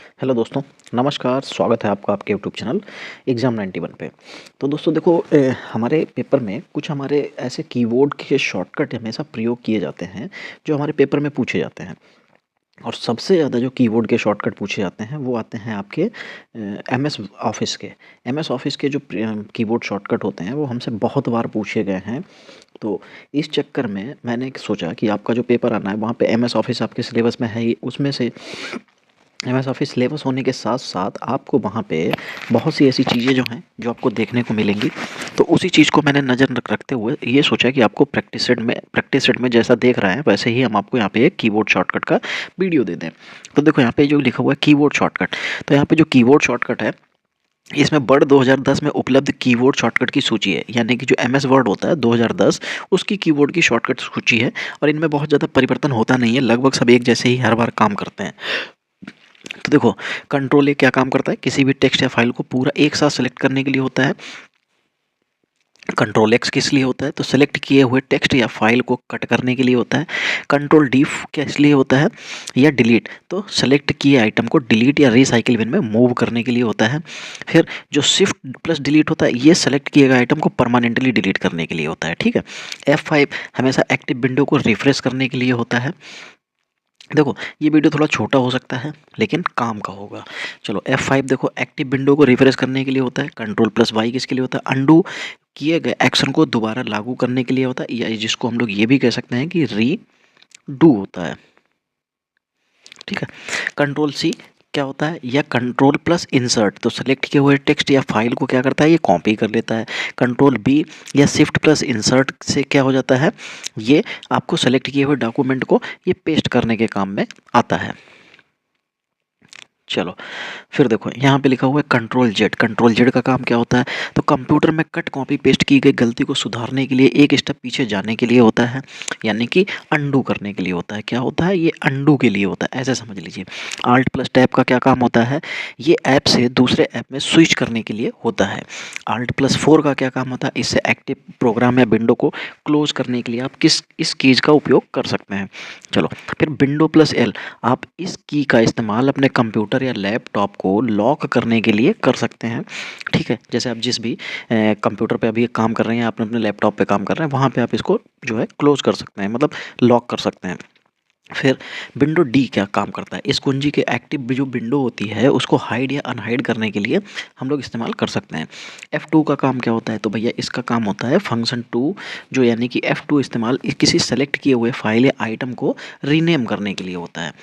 Hello दोस्तों, नमस्कार। स्वागत है आपका आपके यूट्यूब चैनल एग्ज़ाम 91 पे। तो दोस्तों देखो, हमारे पेपर में कुछ हमारे ऐसे कीवर्ड के शॉर्टकट हमेशा प्रयोग किए जाते हैं, जो हमारे पेपर में पूछे जाते हैं। और सबसे ज़्यादा जो कीवर्ड के शॉर्टकट पूछे जाते हैं, वो आते हैं आपके एमएस ऑफ़िस के। एमएस ऑफ़िस के जो कीवर्ड शॉर्टकट होते हैं, वो हमसे बहुत बार पूछे गए हैं। तो इस चक्कर में मैंने सोचा कि आपका जो पेपर आना है, वहाँ पे एमएस ऑफ़िस आपके सिलेबस में है ही, उसमें से एमएस ऑफिस सिलेबस होने के साथ-साथ आपको वहाँ पे बहुत सी ऐसी चीज़ें जो हैं, जो आपको देखने को मिलेंगी। तो उसी चीज़ को मैंने नज़र रखते हुए ये सोचा कि आपको प्रैक्टिस सेट में जैसा देख रहे हैं, वैसे ही हम आपको यहाँ पे एक कीबोर्ड शॉर्टकट का वीडियो दे दें। तो देखो यहाँ पे जो लिखा हुआ है कीबोर्ड शॉर्टकट, तो यहाँ पे जो कीबोर्ड शॉर्टकट है, इसमें वर्ड 2010 में उपलब्ध कीबोर्ड शॉर्टकट की सूची है। यानी कि जो एमएस वर्ड होता है 2010, उसकी कीबोर्ड की शॉर्टकट सूची है। और इनमें बहुत ज़्यादा परिवर्तन होता नहीं है, लगभग सब एक जैसे ही हर बार काम करते हैं। तो देखो, कंट्रोल ए क्या काम करता है, किसी भी टेक्स्ट या फाइल को पूरा एक साथ सेलेक्ट करने के लिए होता है। कंट्रोल एक्स किस लिए होता है, तो सेलेक्ट किए हुए टेक्स्ट या फाइल को कट करने के लिए होता है। कंट्रोल डी किस लिए होता है, या डिलीट, तो सेलेक्ट किए आइटम को डिलीट या रिसाइकिल बिन में मूव करने के लिए होता है। फिर जो शिफ्ट प्लस डिलीट होता है, ये सेलेक्ट किए गए आइटम को परमानेंटली डिलीट करने के लिए होता है। ठीक है। F5 हमेशा एक्टिव विंडो को रिफ्रेश करने के लिए होता है। देखो, ये वीडियो थोड़ा छोटा हो सकता है, लेकिन काम का होगा। चलो, F5 देखो एक्टिव विंडो को रिफ्रेश करने के लिए होता है। कंट्रोल प्लस वाई किसके लिए होता है, अंडू किए गए एक्शन को दोबारा लागू करने के लिए होता है, या जिसको हम लोग ये भी कह सकते हैं कि रीडू होता है। ठीक है। कंट्रोल सी क्या होता है, या कंट्रोल प्लस इंसर्ट, तो सेलेक्ट किए हुए टेक्स्ट या फाइल को क्या करता है, ये कॉपी कर लेता है। कंट्रोल बी या शिफ्ट प्लस इंसर्ट से क्या हो जाता है, ये आपको सेलेक्ट किए हुए डॉक्यूमेंट को ये पेस्ट करने के काम में आता है। चलो, फिर देखो यहाँ पे लिखा हुआ है कंट्रोल जेड। कंट्रोल जेड का काम क्या होता है, तो कंप्यूटर में कट कॉपी पेस्ट की गई गलती को सुधारने के लिए एक स्टेप पीछे जाने के लिए होता है, यानी कि अंडू करने के लिए होता है। क्या होता है, ये अंडू के लिए होता है, ऐसे समझ लीजिए। आल्ट प्लस टैब का क्या काम होता है, ये ऐप से दूसरे ऐप में स्विच करने के लिए होता है। आल्ट प्लस 4 का क्या काम होता है, इससे एक्टिव प्रोग्राम या विंडो को क्लोज करने के लिए आप इस कीज का उपयोग कर सकते हैं। चलो, फिर विंडो प्लस एल, आप इस की का इस्तेमाल अपने कंप्यूटर या लैपटॉप को लॉक करने के लिए कर सकते हैं। ठीक है। जैसे आप जिस भी कंप्यूटर पे अभी काम कर रहे हैं, आप अपने लैपटॉप पे काम कर रहे हैं, वहाँ पे आप इसको जो है क्लोज कर सकते हैं, मतलब लॉक कर सकते हैं। फिर विंडो डी क्या काम करता है, इस कुंजी के एक्टिव जो विंडो होती है, उसको हाइड या अनहाइड करने के लिए हम लोग इस्तेमाल कर सकते हैं। F2 का काम क्या होता है, तो भैया इसका काम होता है फंक्शन 2, जो यानी कि F2 इस्तेमाल किसी सेलेक्ट किए हुए फाइल या आइटम को रीनेम करने के लिए होता है।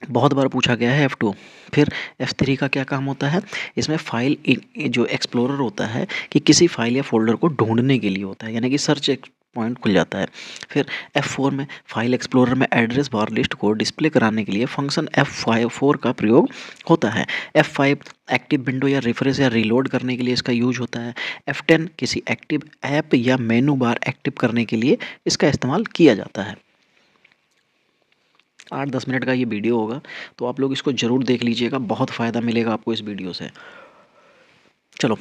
बहुत बार पूछा गया है F2। फिर F3 का क्या काम होता है, इसमें फाइल जो एक्सप्लोरर होता है, कि किसी फाइल या फोल्डर को ढूंढने के लिए होता है, यानी कि सर्च एक पॉइंट खुल जाता है। फिर F4 में फाइल एक्सप्लोरर में एड्रेस बार लिस्ट को डिस्प्ले कराने के लिए फंक्शन F4 का प्रयोग होता है। F5 एक्टिव विंडो या रिफ्रेश या रीलोड करने के लिए इसका यूज होता है। F10 किसी एक्टिव ऐप या मेनू बार एक्टिव करने के लिए इसका इस्तेमाल किया जाता है। 8-10 मिनट का ये वीडियो होगा, तो आप लोग इसको ज़रूर देख लीजिएगा, बहुत फ़ायदा मिलेगा आपको इस वीडियो से। चलो,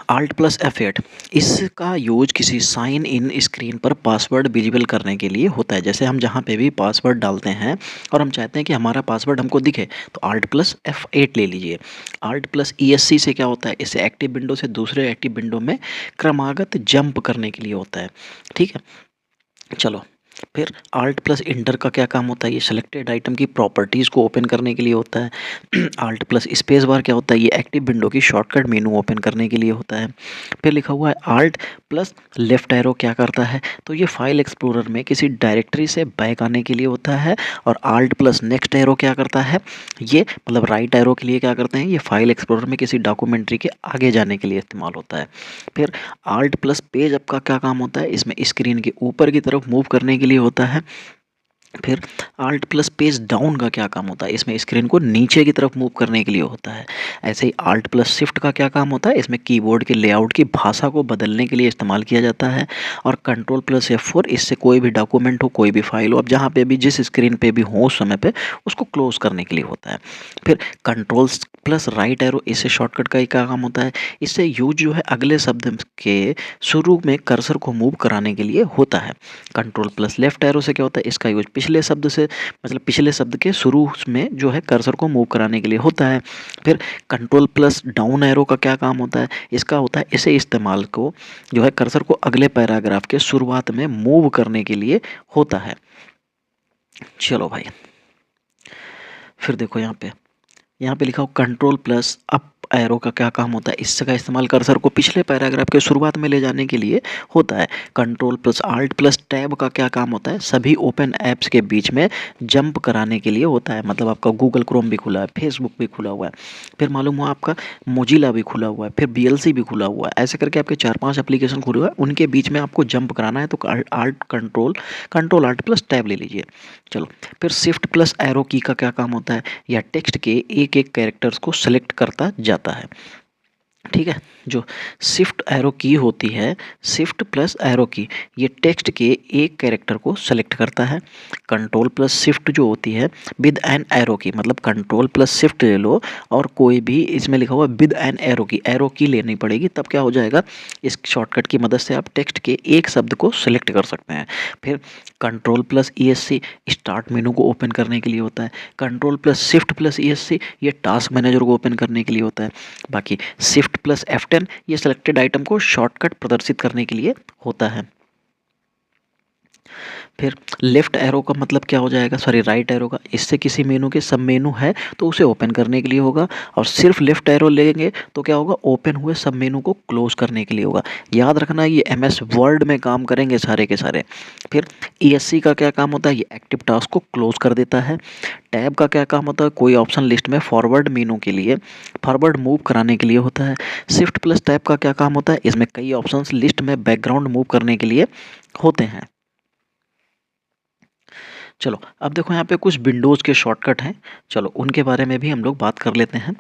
आल्ट प्लस F8, इसका यूज किसी साइन इन स्क्रीन पर पासवर्ड विजिबल करने के लिए होता है। जैसे हम जहाँ पे भी पासवर्ड डालते हैं और हम चाहते हैं कि हमारा पासवर्ड हमको दिखे, तो आल्ट प्लस F8 ले लीजिए। आल्ट प्लस ESC से क्या होता है, इससे एक्टिव विंडो से दूसरे एक्टिव विंडो में क्रमागत जंप करने के लिए होता है। ठीक है। चलो, फिर आल्ट प्लस इंटर का क्या काम होता है, ये सिलेक्टेड आइटम की प्रॉपर्टीज़ को ओपन करने के लिए होता है। आल्ट प्लस स्पेस बार क्या होता है, ये एक्टिव विंडो की शॉर्टकट मेनू ओपन करने के लिए होता है। फिर लिखा हुआ है आल्ट प्लस लेफ्ट एरो क्या करता है, तो ये फाइल एक्सप्लोरर में किसी डायरेक्टरी से बैक आने के लिए होता है। और आल्ट प्लस नेक्स्ट एरो क्या करता है, ये मतलब राइट एरो के लिए क्या करते हैं, ये फाइल एक्सप्लोरर में किसी डॉक्यूमेंट्री के आगे जाने के लिए इस्तेमाल होता है। फिर आल्ट प्लस पेज अप का क्या काम होता है, इसमें स्क्रीन के ऊपर की तरफ मूव करने के लिए होता है। फिर आल्ट प्लस पेज डाउन का क्या काम होता है, इसमें स्क्रीन को नीचे की तरफ मूव करने के लिए होता है। ऐसे ही आल्ट प्लस शिफ्ट का क्या काम होता है, इसमें कीबोर्ड के लेआउट की भाषा को बदलने के लिए इस्तेमाल किया जाता है। और कंट्रोल प्लस F4, इससे कोई भी डॉक्यूमेंट हो, कोई भी फाइल हो, अब जहाँ पे भी जिस स्क्रीन पे भी हो उस समय पे उसको क्लोज करने के लिए होता है। फिर कंट्रोल प्लस राइट एरो, इससे शॉर्टकट का ही क्या काम होता है, इससे यूज जो है अगले शब्द के शुरू में कर्सर को मूव कराने के लिए होता है। कंट्रोल प्लस लेफ्ट एरो से क्या होता है, इसका यूज पिछले पिछले शब्द से मतलब पिछले शब्द के शुरू में जो है कर्सर को मूव कराने के लिए होता है। फिर कंट्रोल प्लस डाउन एरो का क्या काम होता है, इसका होता है इसे इस्तेमाल को जो है कर्सर को अगले पैराग्राफ के शुरुआत में मूव करने के लिए होता है। चलो भाई, फिर देखो यहाँ पे लिखा हो कंट्रोल प्लस अप एरो का क्या काम होता है, इसका इस्तेमाल कर्सर को पिछले पैराग्राफ के शुरुआत में ले जाने के लिए होता है। Control plus alt plus tab का क्या काम होता है, सभी ओपन ऐप्स के बीच में जंप कराने के लिए होता है। मतलब आपका गूगल क्रोम भी खुला है, फेसबुक भी खुला हुआ है, फिर मालूम हुआ आपका मोजिला भी खुला हुआ है, फिर BLC भी खुला हुआ है, ऐसे करके आपके 4-5 एप्लीकेशन खुले हुए हैं, उनके बीच में आपको जंप कराना है तो alt control alt plus tab ले लीजिए। चलो, फिर शिफ्ट प्लस एरो की का क्या काम होता है, या टेक्स्ट के एक एक कैरेक्टर्स को सेलेक्ट करता जाता है। ठीक है, जो शिफ्ट एरो की होती है, शिफ्ट प्लस एरो की, ये टेक्स्ट के एक कैरेक्टर को सेलेक्ट करता है। कंट्रोल प्लस शिफ्ट जो होती है विद एन एरो की, मतलब कंट्रोल प्लस शिफ्ट ले लो और कोई भी इसमें लिखा हुआ विद एन एरो की लेनी पड़ेगी, तब क्या हो जाएगा, इस शॉर्टकट की मदद से आप टेक्स्ट के एक शब्द को सिलेक्ट कर सकते हैं। फिर control plus ESC start menu को ओपन करने के लिए होता है। Control plus shift plus ESC ये टास्क मैनेजर को ओपन करने के लिए होता है। बाकी शिफ्ट प्लस F10 ये सिलेक्टेड आइटम को शॉर्टकट प्रदर्शित करने के लिए होता है। फिर लेफ्ट एरो का मतलब क्या हो जाएगा, सॉरी राइट एरो का, इससे किसी मेनू के सब मेनू है तो उसे ओपन करने के लिए होगा, और सिर्फ लेफ्ट एरो लेंगे तो क्या होगा, ओपन हुए सब मेनू को क्लोज करने के लिए होगा। याद रखना ये MS वर्ड में काम करेंगे सारे के सारे। फिर ESC का क्या काम होता है, ये एक्टिव टास्क को क्लोज कर देता है। टैब का क्या काम होता है, कोई ऑप्शन लिस्ट में फॉरवर्ड मेनू के लिए फॉरवर्ड मूव कराने के लिए होता है। शिफ्ट प्लस टैब का क्या काम होता है, इसमें कई ऑप्शंस लिस्ट में बैकग्राउंड मूव करने के लिए होते हैं। चलो, अब देखो यहाँ पे कुछ विंडोज़ के शॉर्टकट हैं, चलो उनके बारे में भी हम लोग बात कर लेते हैं।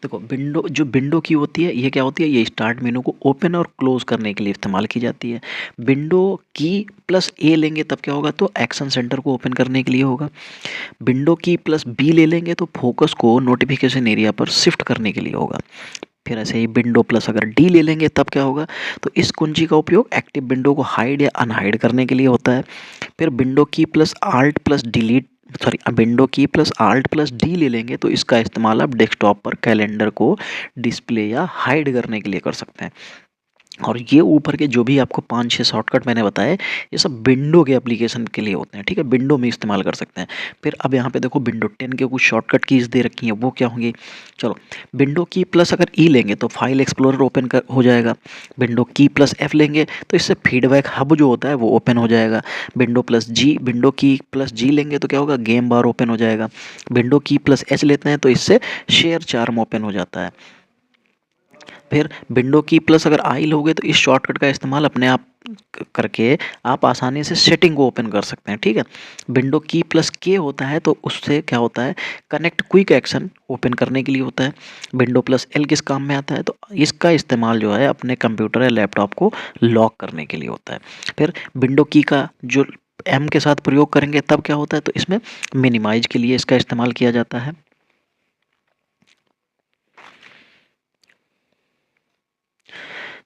देखो, विंडो की होती है, ये क्या होती है, ये स्टार्ट मेनू को ओपन और क्लोज करने के लिए इस्तेमाल की जाती है। विंडो की प्लस A लेंगे तब क्या होगा, तो एक्शन सेंटर को ओपन करने के लिए होगा। विंडो की प्लस B ले लेंगे तो फोकस को नोटिफिकेशन एरिया पर शिफ्ट करने के लिए होगा। फिर ऐसे ही विंडो प्लस अगर D ले लेंगे तब क्या होगा, तो इस कुंजी का उपयोग एक्टिव विंडो को हाइड या अनहाइड करने के लिए होता है। फिर window key plus alt plus delete sorry window key plus alt plus D ले लेंगे तो इसका इस्तेमाल आप डेस्कटॉप पर कैलेंडर को डिस्प्ले या हाइड करने के लिए कर सकते हैं। और ये ऊपर के जो भी आपको 5-6 शॉर्टकट मैंने बताए, ये सब विंडो के एप्लीकेशन के लिए होते हैं। ठीक है, विंडो में इस्तेमाल कर सकते हैं। फिर अब यहाँ पे देखो विंडो 10 के कुछ शॉर्टकट कीज दे रखी हैं, वो क्या होंगी, चलो विंडो की प्लस अगर E लेंगे तो फाइल एक्सप्लोरर ओपन हो जाएगा। विंडो की प्लस F लेंगे तो इससे फीडबैक हब जो होता है वो ओपन हो जाएगा। विंडो की प्लस G लेंगे तो क्या होगा, गेम बार ओपन हो जाएगा। विंडो की प्लस H लेते हैं तो इससे शेयर चार्म ओपन हो जाता है। फिर विंडो की प्लस अगर आई लोगे तो इस शॉर्टकट का इस्तेमाल अपने आप करके आप आसानी से सेटिंग को ओपन कर सकते हैं। ठीक है, विंडो की प्लस के होता है तो उससे क्या होता है, कनेक्ट क्विक एक्शन ओपन करने के लिए होता है। विंडो प्लस एल किस काम में आता है, तो इसका इस्तेमाल जो है अपने कंप्यूटर या लैपटॉप को लॉक करने के लिए होता है। फिर विंडो की का जो M के साथ प्रयोग करेंगे तब क्या होता है, तो इसमें मिनिमाइज के लिए इसका इस्तेमाल किया जाता है।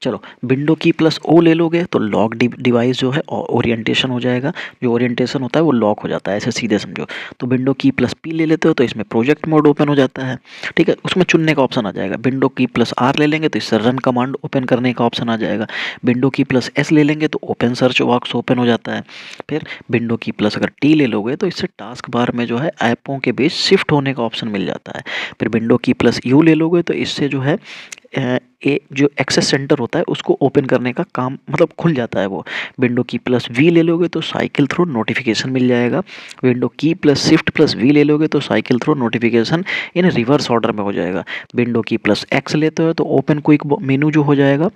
चलो, विंडो की प्लस O ले लोगे तो लॉक डिवाइस जो है ओरिएंटेशन हो जाएगा, जो ओरिएंटेशन होता है वो लॉक हो जाता है, ऐसे सीधे समझो। तो विंडो की प्लस P ले लेते हो तो इसमें प्रोजेक्ट मोड ओपन हो जाता है। ठीक है, उसमें चुनने का ऑप्शन आ जाएगा। विंडो की प्लस R ले लेंगे तो इससे रन कमांड ओपन करने का ऑप्शन आ जाएगा। विंडो की प्लस S ले लेंगे तो ओपन सर्च बॉक्स ओपन हो जाता है। फिर विंडो की प्लस अगर T ले लोगे तो इससे टास्क बार में जो है ऐपों के बीच शिफ्ट होने का ऑप्शन मिल जाता है। फिर विंडो की प्लस U ले लोगे तो इससे जो है जो एक्सेस सेंटर होता है उसको ओपन करने का काम मतलब खुल जाता है वो। विंडो की प्लस V ले लोगे तो साइकिल थ्रू नोटिफिकेशन मिल जाएगा। Window key plus shift plus V ले लोगे तो साइकिल थ्रू नोटिफिकेशन इन रिवर्स ऑर्डर में हो जाएगा। विंडो की प्लस X लेते हो तो ओपन क्विक मेनू जो हो जाएगा।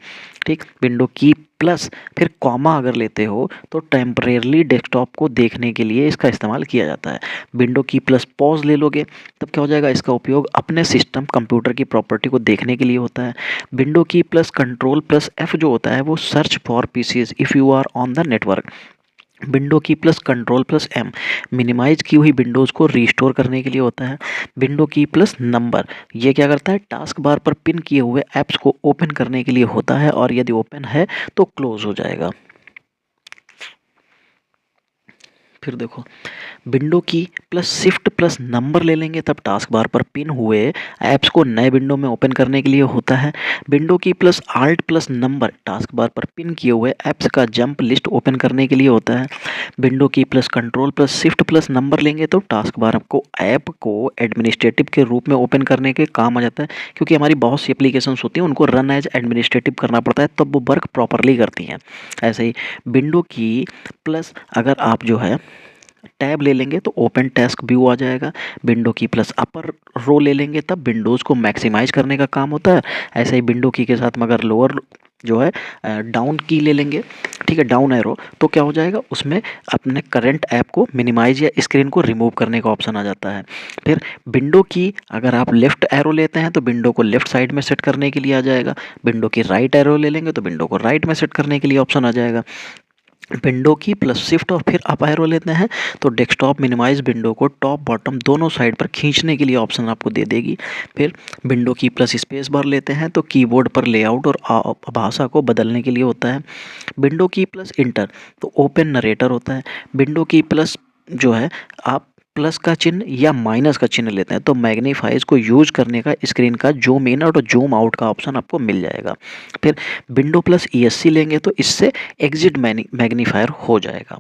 ठीक, विंडो की प्लस फिर कॉमा अगर लेते हो तो टेम्परेरली डेस्कटॉप को देखने के लिए इसका इस्तेमाल किया जाता है। विंडो की प्लस पॉज ले लोगे तब क्या हो जाएगा, इसका उपयोग अपने सिस्टम कंप्यूटर की प्रॉपर्टी को देखने के लिए होता है। Window key plus control plus F जो होता है वो search for PCs if you are on the network. Window key plus control plus M minimise की हुई विंडोज़ को रीस्टोर करने के लिए होता है। विंडो की प्लस नंबर ये क्या करता है, टास्क बार पर पिन किए हुए ऐप्स को ओपन करने के लिए होता है और यदि ओपन है तो क्लोज हो जाएगा। फिर देखो, window key plus shift plus number ले लेंगे तब टास्क बार पर पिन हुए ऐप्स को नए विंडो में ओपन करने के लिए होता है। Window key plus alt plus number task bar पर पिन किए हुए ऐप्स का जंप लिस्ट ओपन करने के लिए होता है। Window key plus control plus shift plus number लेंगे तो टास्क बार आपको ऐप को एडमिनिस्ट्रेटिव के रूप में ओपन करने के काम आ जाता है, क्योंकि हमारी बहुत सी एप्लीकेशंस होती हैं उनको रन एज एडमिनिस्ट्रेटिव करना पड़ता है तब वो वर्क प्रॉपरली करती हैं। ऐसे ही विंडो की प्लस अगर आप जो है टैब ले लेंगे तो ओपन टास्क व्यू आ जाएगा। विंडो की प्लस अपर रो ले लेंगे तब विंडोज़ को मैक्सिमाइज करने का काम होता है। ऐसे ही विंडो की के साथ में अगर लोअर जो है डाउन की ले लेंगे, ठीक है, डाउन एरो, तो क्या हो जाएगा, उसमें अपने करंट ऐप को मिनिमाइज या स्क्रीन को रिमूव करने का ऑप्शन आ जाता है। फिर विंडो की अगर आप लेफ्ट एरो लेते हैं तो विंडो को लेफ्ट साइड में सेट करने के लिए आ जाएगा। विंडो की राइट एरो ले लेंगे तो विंडो को राइट में सेट करने के लिए ऑप्शन आ जाएगा। विंडो की प्लस शिफ्ट और फिर अप एरो लेते हैं तो डेस्कटॉप मिनिमाइज विंडो को टॉप बॉटम दोनों साइड पर खींचने के लिए ऑप्शन आपको दे देगी। फिर window key plus space bar लेते हैं तो कीबोर्ड पर लेआउट और भाषा को बदलने के लिए होता है। विंडो की प्लस इंटर तो ओपन नरेटर होता है। विंडो की प्लस जो है आप प्लस का चिन्ह या माइनस का चिन्ह लेते हैं तो मैग्नीफाइज को यूज करने का स्क्रीन का जूम इन और जूम आउट का ऑप्शन आपको मिल जाएगा। फिर विंडो प्लस ESC लेंगे तो इससे एग्जिट मैग्नीफायर हो जाएगा।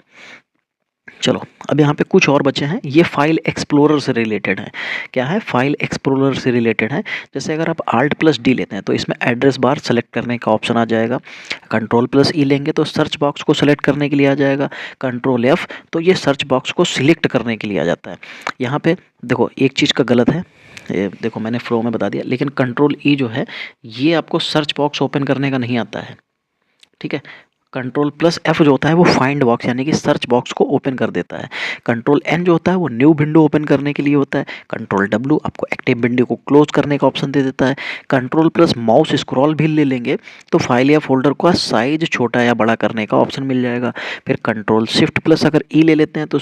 चलो अब यहाँ पे कुछ और बचे हैं, ये फाइल एक्सप्लोरर से रिलेटेड है। क्या है, फाइल एक्सप्लोरर से रिलेटेड है। जैसे अगर आप Alt प्लस D लेते हैं तो इसमें एड्रेस बार सेलेक्ट करने का ऑप्शन आ जाएगा। कंट्रोल प्लस E लेंगे तो सर्च बॉक्स को सेलेक्ट करने के लिए आ जाएगा। कंट्रोल F तो ये सर्च बॉक्स को सिलेक्ट करने के लिए आ जाता है। यहाँ पे देखो एक चीज़ का गलत है, देखो मैंने फ्लो में बता दिया, लेकिन कंट्रोल E जो है ये आपको सर्च बॉक्स ओपन करने का नहीं आता है, ठीक है। कंट्रोल प्लस F जो होता है वो फाइंड बॉक्स यानी कि सर्च बॉक्स को ओपन कर देता है। कंट्रोल N जो होता है वो न्यू विंडो ओपन करने के लिए होता है। कंट्रोल W आपको एक्टिव विंडो को क्लोज करने का ऑप्शन दे देता है। कंट्रोल प्लस माउस स्क्रॉल भी ले लेंगे तो फाइल या फोल्डर का साइज छोटा या बड़ा करने का ऑप्शन मिल जाएगा। फिर कंट्रोल शिफ्ट प्लस अगर E ले लेते हैं तो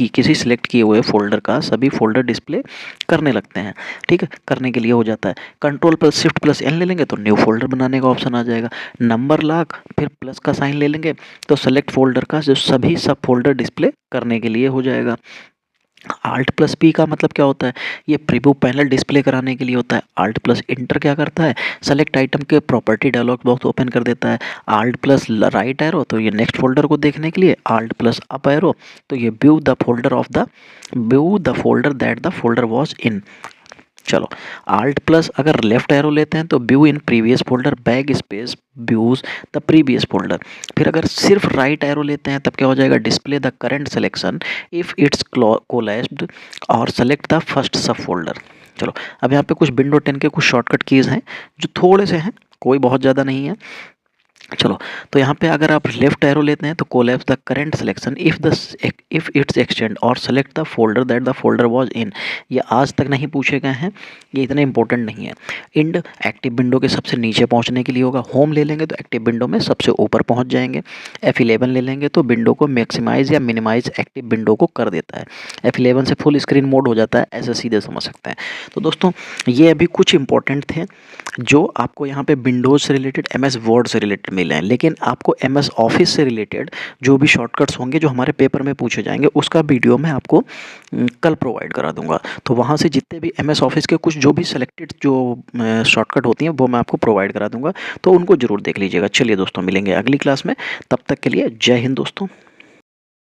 किसी सिलेक्ट किए हुए फोल्डर का सभी फोल्डर डिस्प्ले करने लगते हैं, ठीक है, करने के लिए हो जाता है। Control plus shift plus N ले लेंगे तो न्यू फोल्डर बनाने का ऑप्शन आ जाएगा। नंबर लॉक फिर प्लस का साइन ले लेंगे तो सेलेक्ट फोल्डर का जो सभी सब फोल्डर डिस्प्ले करने के लिए हो जाएगा। Alt प्लस P का मतलब क्या होता है, ये प्रीव्यू पैनल डिस्प्ले कराने के लिए होता है। Alt प्लस इंटर क्या करता है, सेलेक्ट आइटम के प्रॉपर्टी डायलॉग बॉक्स ओपन कर देता है। Alt प्लस राइट एरो तो ये नेक्स्ट फोल्डर को देखने के लिए। Alt प्लस अप एरो तो ये view the folder that the folder was in. चलो Alt प्लस अगर लेफ्ट एरो लेते हैं तो view in previous folder back space views the previous folder. फिर अगर सिर्फ राइट एरो लेते हैं तब क्या हो जाएगा, display the current selection if it's collapsed और सेलेक्ट द फर्स्ट सब फोल्डर। चलो अब यहाँ पे कुछ विंडो 10 के कुछ शॉर्टकट कीज़ हैं जो थोड़े से हैं, कोई बहुत ज़्यादा नहीं है। चलो तो यहाँ पे अगर आप लेफ्ट एरो लेते हैं तो collapse the current selection if it's extend और select the folder that the folder was in. ये आज तक नहीं पूछे गए हैं, ये इतने इंपॉर्टेंट नहीं है। इंड एक्टिव विंडो के सबसे नीचे पहुँचने के लिए होगा। होम ले लेंगे तो एक्टिव विंडो में सबसे ऊपर पहुँच जाएंगे। F11 ले लेंगे तो विंडो को मैक्सिमाइज या मिनिमाइज एक्टिव विंडो को कर देता है। F11 से फुल स्क्रीन मोड हो जाता है, ऐसे सीधे समझ सकते हैं। तो दोस्तों ये अभी कुछ इंपॉर्टेंट थे जो आपको यहाँ पे विंडोज़ से रिलेटेड MS वर्ड से रिलेटेड मिले हैं, लेकिन आपको MS ऑफिस से रिलेटेड जो भी शॉर्टकट्स होंगे जो हमारे पेपर में पूछे जाएंगे उसका वीडियो मैं आपको कल प्रोवाइड करा दूंगा। तो वहाँ से जितने भी MS ऑफिस के कुछ जो भी सिलेक्टेड जो शॉर्टकट होती हैं वो मैं आपको प्रोवाइड करा दूंगा, तो उनको ज़रूर देख लीजिएगा। चलिए दोस्तों मिलेंगे अगली क्लास में, तब तक के लिए जय हिंद दोस्तों।